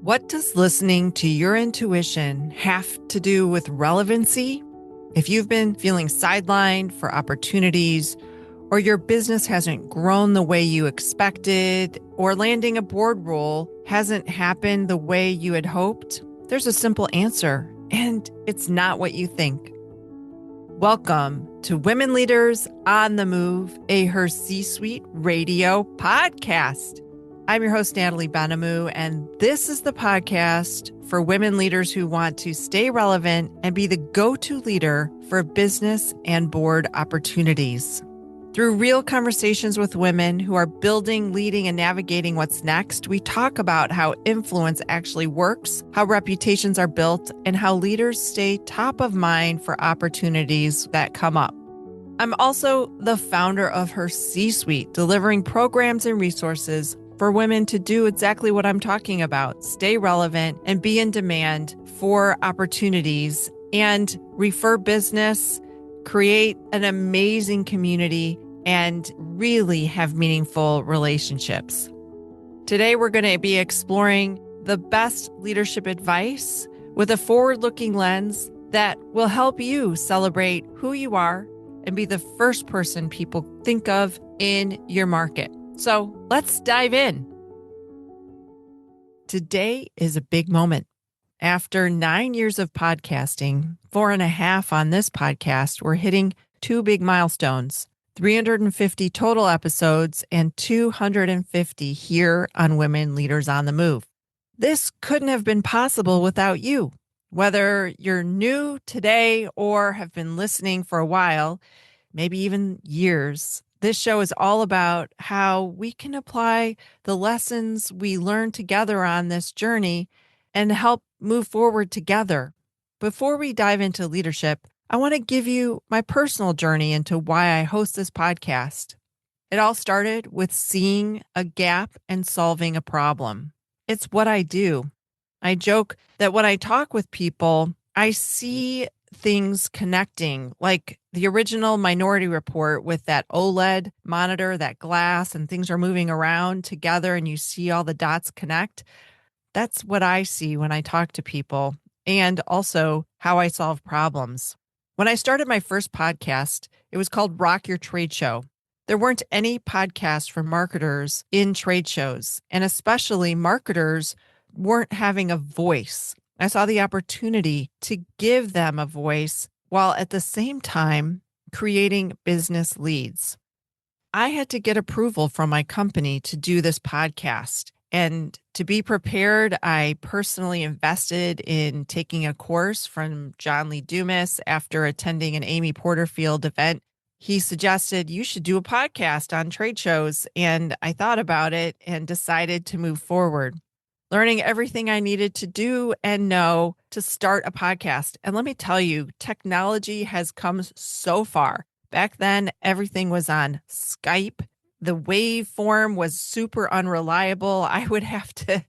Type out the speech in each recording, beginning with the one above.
What does listening to your intuition have to do with relevancy? If you've been feeling sidelined for opportunities, or your business hasn't grown the way you expected, or landing a board role hasn't happened the way you had hoped, there's a simple answer, and it's not what you think. Welcome to Women Leaders on the Move, a HerCsuite radio podcast. I'm your host, Natalie Benamou, and this is the podcast for women leaders who want to stay relevant and be the go-to leader for business and board opportunities. Through real conversations with women who are building, leading, and navigating what's next, we talk about how influence actually works, how reputations are built, and how leaders stay top of mind for opportunities that come up. I'm also the founder of HerCsuite, delivering programs and resources for women to do exactly what I'm talking about, stay relevant and be in demand for opportunities and refer business, create an amazing community, and really have meaningful relationships. Today, we're going to be exploring the best leadership advice with a forward-looking lens that will help you celebrate who you are and be the first person people think of in your market. So let's dive in. Today is a big moment. After 9 years of podcasting, 4.5 on this podcast, we're hitting 2 big milestones, 350 total episodes and 250 here on Women Leaders on the Move. This couldn't have been possible without you. Whether you're new today or have been listening for a while, maybe even years, this show is all about how we can apply the lessons we learn together on this journey and help move forward together. Before we dive into leadership, I want to give you my personal journey into why I host this podcast. It all started with seeing a gap and solving a problem. It's what I do. I joke that when I talk with people, I see things connecting, like the original Minority Report with that OLED monitor, that glass, and things are moving around together and you see all the dots connect. That's what I see when I talk to people, and also how I solve problems. When I started my first podcast, it was called Rock Your Trade Show. There weren't any podcasts for marketers in trade shows, and especially marketers weren't having a voice. I saw the opportunity to give them a voice while at the same time creating business leads. I had to get approval from my company to do this podcast. And to be prepared, I personally invested in taking a course from John Lee Dumas after attending an Amy Porterfield event. He suggested you should do a podcast on trade shows. And I thought about it and decided to move forward, learning everything I needed to do and know to start a podcast. And let me tell you, technology has come so far. Back then, everything was on Skype. The waveform was super unreliable. I would have to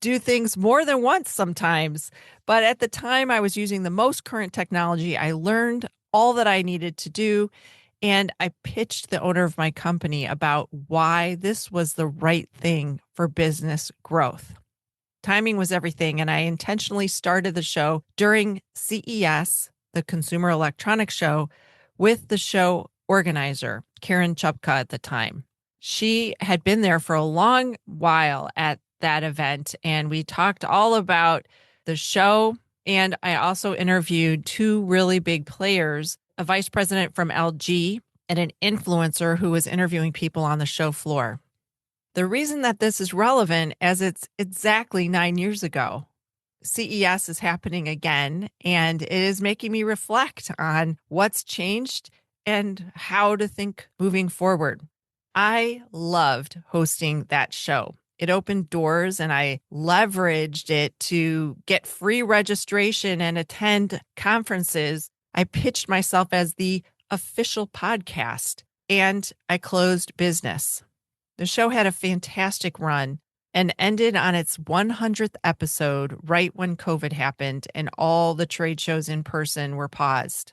do things more than once sometimes. But at the time, I was using the most current technology. I learned all that I needed to do. And I pitched the owner of my company about why this was the right thing for business growth. Timing was everything, and I intentionally started the show during CES, the Consumer Electronics Show, with the show organizer, Karen Chupka at the time. She had been there for a long while at that event, and we talked all about the show, and I also interviewed 2 really big players, a vice president from LG and an influencer who was interviewing people on the show floor. The reason that this is relevant as it's exactly 9 years ago. CES is happening again, and it is making me reflect on what's changed and how to think moving forward. I loved hosting that show. It opened doors and I leveraged it to get free registration and attend conferences. I pitched myself as the official podcast and I closed business. The show had a fantastic run and ended on its 100th episode right when COVID happened and all the trade shows in person were paused.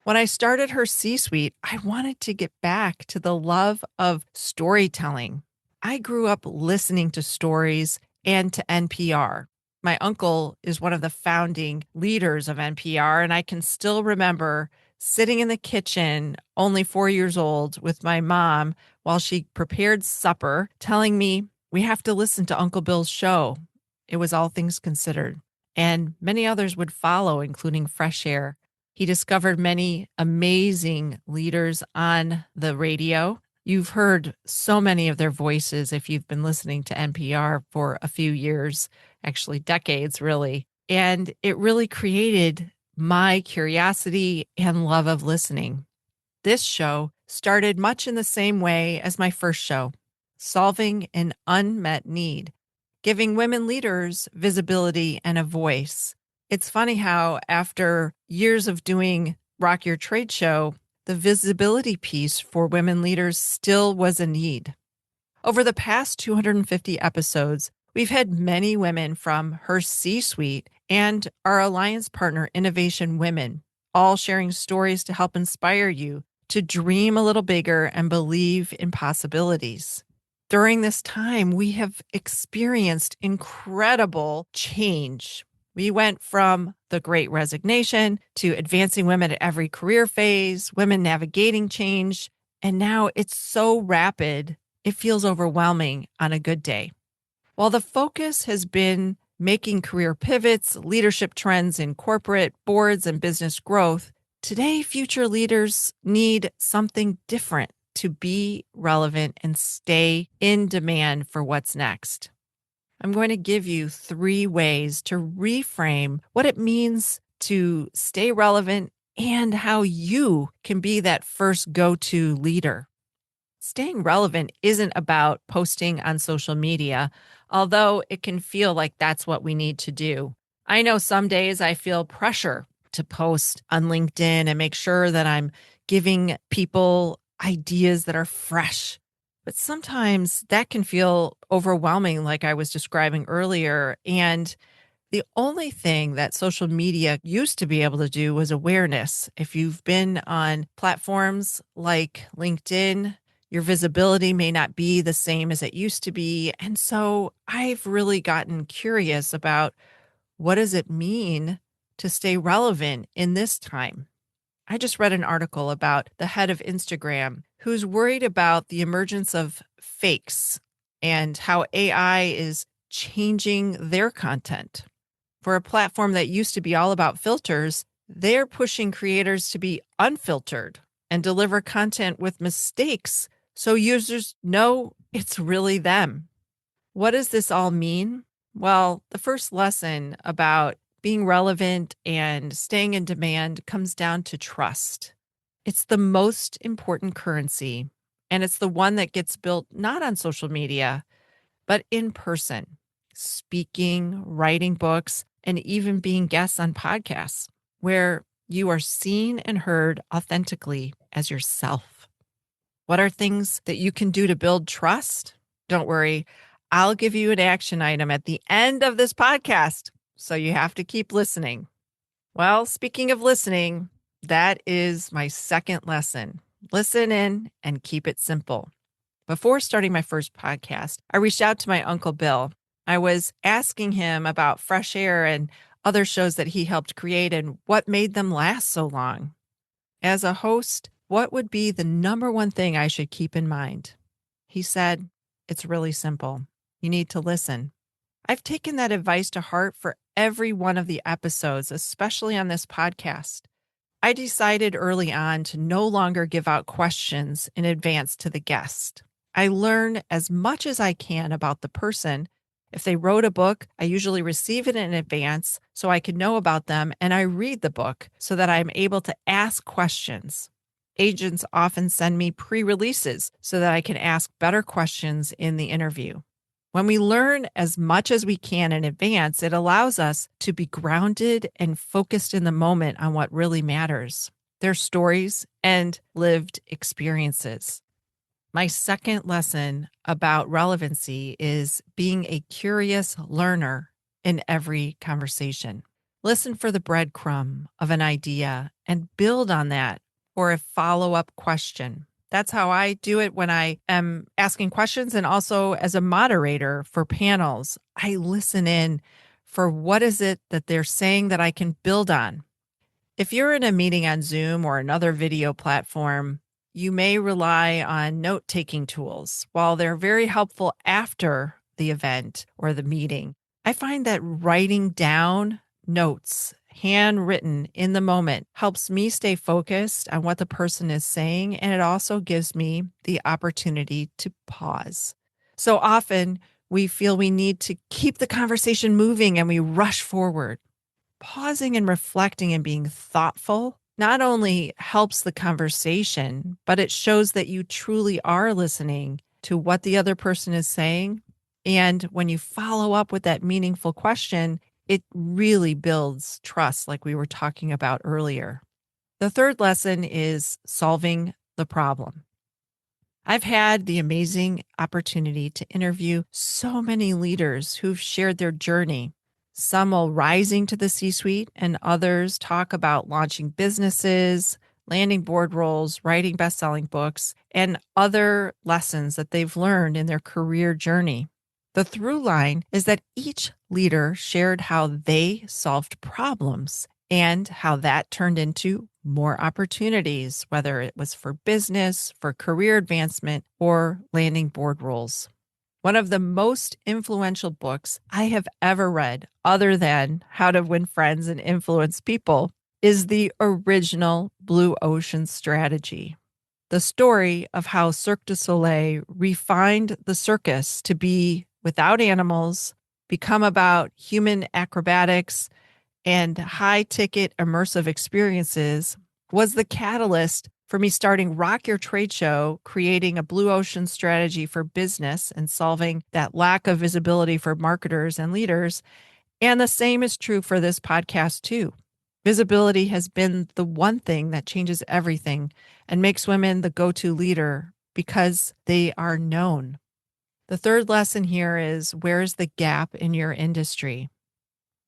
When I started HerCsuite, I wanted to get back to the love of storytelling. I grew up listening to stories and to NPR. My uncle is one of the founding leaders of NPR, and I can still remember sitting in the kitchen, only 4 years old, with my mom while she prepared supper, telling me, "We have to listen to Uncle Bill's show." It was All Things Considered. And many others would follow, including Fresh Air. He discovered many amazing leaders on the radio. You've heard so many of their voices if you've been listening to NPR for a few years, actually decades, really. And it really created my curiosity and love of listening. This show started much in the same way as my first show, solving an unmet need, giving women leaders visibility and a voice. It's funny how after years of doing Rock Your Trade Show, the visibility piece for women leaders still was a need. Over the past 250 episodes, we've had many women from HerCsuite and our alliance partner, Innovation Women, all sharing stories to help inspire you to dream a little bigger and believe in possibilities. During this time, we have experienced incredible change. We went from the Great Resignation to advancing women at every career phase, women navigating change, and now it's so rapid, it feels overwhelming on a good day. While the focus has been making career pivots, leadership trends in corporate boards and business growth, today future leaders need something different to be relevant and stay in demand for what's next. I'm going to give you 3 ways to reframe what it means to stay relevant and how you can be that first go-to leader. Staying relevant isn't about posting on social media, although it can feel like that's what we need to do. I know some days I feel pressure to post on LinkedIn and make sure that I'm giving people ideas that are fresh. But sometimes that can feel overwhelming, like I was describing earlier. And the only thing that social media used to be able to do was awareness. If you've been on platforms like LinkedIn, your visibility may not be the same as it used to be. And so I've really gotten curious about what does it mean to stay relevant in this time? I just read an article about the head of Instagram who's worried about the emergence of fakes and how AI is changing their content. For a platform that used to be all about filters, they're pushing creators to be unfiltered and deliver content with mistakes so users know it's really them. What does this all mean? Well, the first lesson about being relevant and staying in demand comes down to trust. It's the most important currency, and it's the one that gets built not on social media, but in person, speaking, writing books, and even being guests on podcasts where you are seen and heard authentically as yourself. What are things that you can do to build trust? Don't worry, I'll give you an action item at the end of this podcast, so you have to keep listening. Well, speaking of listening, that is my second lesson. Listen in and keep it simple. Before starting my first podcast, I reached out to my Uncle Bill. I was asking him about Fresh Air and other shows that he helped create and what made them last so long. As a host, what would be the number one thing I should keep in mind? He said, "It's really simple. You need to listen." I've taken that advice to heart for every one of the episodes, especially on this podcast. I decided early on to no longer give out questions in advance to the guest. I learn as much as I can about the person. If they wrote a book, I usually receive it in advance so I can know about them, and I read the book so that I'm able to ask questions. Agents often send me pre-releases so that I can ask better questions in the interview. When we learn as much as we can in advance, it allows us to be grounded and focused in the moment on what really matters, their stories and lived experiences. My second lesson about relevancy is being a curious learner in every conversation. Listen for the breadcrumb of an idea and build on that or a follow-up question. That's how I do it when I am asking questions and also as a moderator for panels. I listen in for what is it that they're saying that I can build on. If you're in a meeting on Zoom or another video platform, you may rely on note taking tools. While they're very helpful after the event or the meeting, I find that writing down notes, handwritten in the moment, helps me stay focused on what the person is saying. And it also gives me the opportunity to pause. So often we feel we need to keep the conversation moving and we rush forward. Pausing and reflecting and being thoughtful not only helps the conversation, but it shows that you truly are listening to what the other person is saying. And when you follow up with that meaningful question, it really builds trust, like we were talking about earlier. The third lesson is solving the problem. I've had the amazing opportunity to interview so many leaders who've shared their journey, some while rising to the C suite, and others talk about launching businesses, landing board roles, writing best-selling books, and other lessons that they've learned in their career journey. The through line is that each leader shared how they solved problems and how that turned into more opportunities, whether it was for business, for career advancement, or landing board roles. One of the most influential books I have ever read, other than How to Win Friends and Influence People, is the original Blue Ocean Strategy. The story of how Cirque du Soleil refined the circus to be without animals, become about human acrobatics, and high ticket immersive experiences was the catalyst for me starting Rock Your Trade Show, creating a blue ocean strategy for business and solving that lack of visibility for marketers and leaders. And the same is true for this podcast, too. Visibility has been the one thing that changes everything and makes women the go to leader because they are known. The third lesson here is, where's the gap in your industry?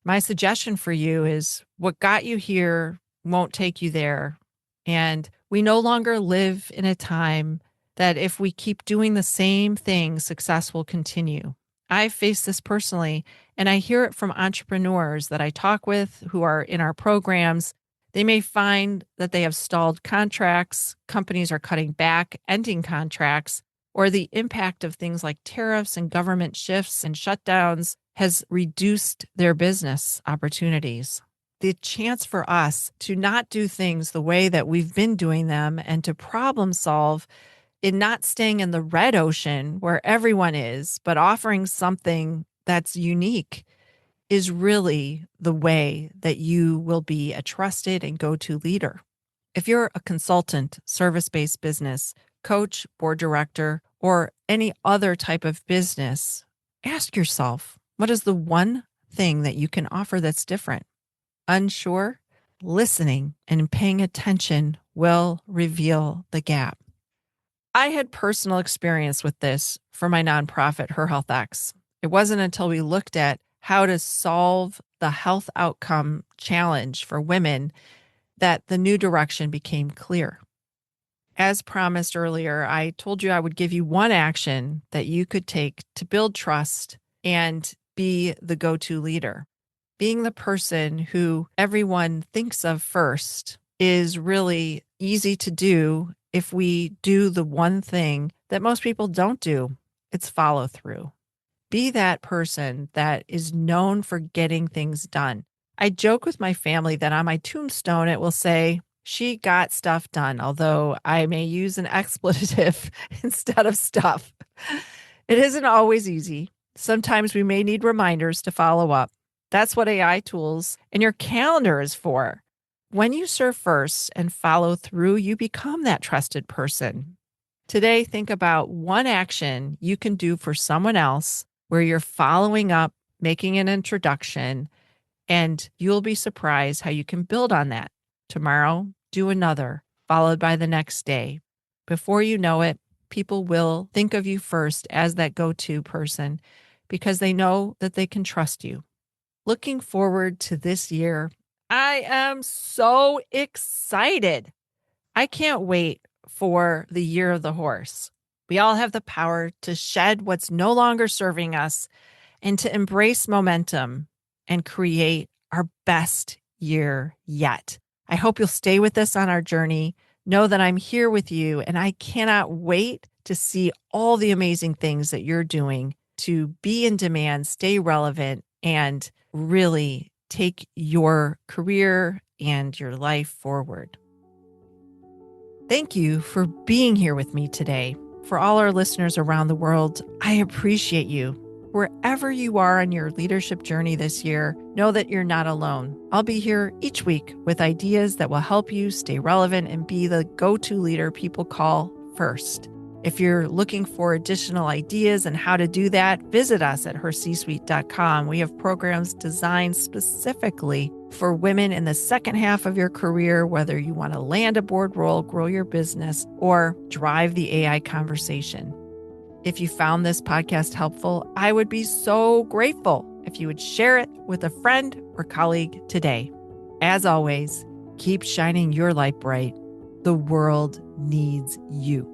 My suggestion for you is, what got you here won't take you there. And we no longer live in a time that if we keep doing the same thing, success will continue. I've faced this personally, and I hear it from entrepreneurs that I talk with who are in our programs. They may find that they have stalled contracts, companies are cutting back, ending contracts, or the impact of things like tariffs and government shifts and shutdowns has reduced their business opportunities. The chance for us to not do things the way that we've been doing them and to problem solve in not staying in the red ocean where everyone is, but offering something that's unique is really the way that you will be a trusted and go-to leader. If you're a consultant, service-based business, coach, board director, or any other type of business, ask yourself, what is the one thing that you can offer that's different? Unsure? Listening and paying attention will reveal the gap. I had personal experience with this for my nonprofit, HerHealthX. It wasn't until we looked at how to solve the health outcome challenge for women that the new direction became clear. As promised earlier, I told you I would give you one action that you could take to build trust and be the go-to leader. Being the person who everyone thinks of first is really easy to do if we do the one thing that most people don't do. It's follow through. Be that person that is known for getting things done. I joke with my family that on my tombstone, it will say, she got stuff done, although I may use an expletive instead of stuff. It isn't always easy. Sometimes we may need reminders to follow up. That's what AI tools and your calendar is for. When you serve first and follow through, you become that trusted person. Today, think about one action you can do for someone else where you're following up, making an introduction, and you'll be surprised how you can build on that. Tomorrow, do another, followed by the next day. Before you know it, people will think of you first as that go-to person because they know that they can trust you. Looking forward to this year, I am so excited. I can't wait for the year of the horse. We all have the power to shed what's no longer serving us and to embrace momentum and create our best year yet. I hope you'll stay with us on our journey. Know that I'm here with you, and I cannot wait to see all the amazing things that you're doing to be in demand, stay relevant, and really take your career and your life forward. Thank you for being here with me today. For all our listeners around the world, I appreciate you. Wherever you are on your leadership journey this year, know that you're not alone. I'll be here each week with ideas that will help you stay relevant and be the go-to leader people call first. If you're looking for additional ideas on how to do that, visit us at HerCsuite.com. We have programs designed specifically for women in the second half of your career, whether you want to land a board role, grow your business, or drive the AI conversation. If you found this podcast helpful, I would be so grateful if you would share it with a friend or colleague today. As always, keep shining your light bright. The world needs you.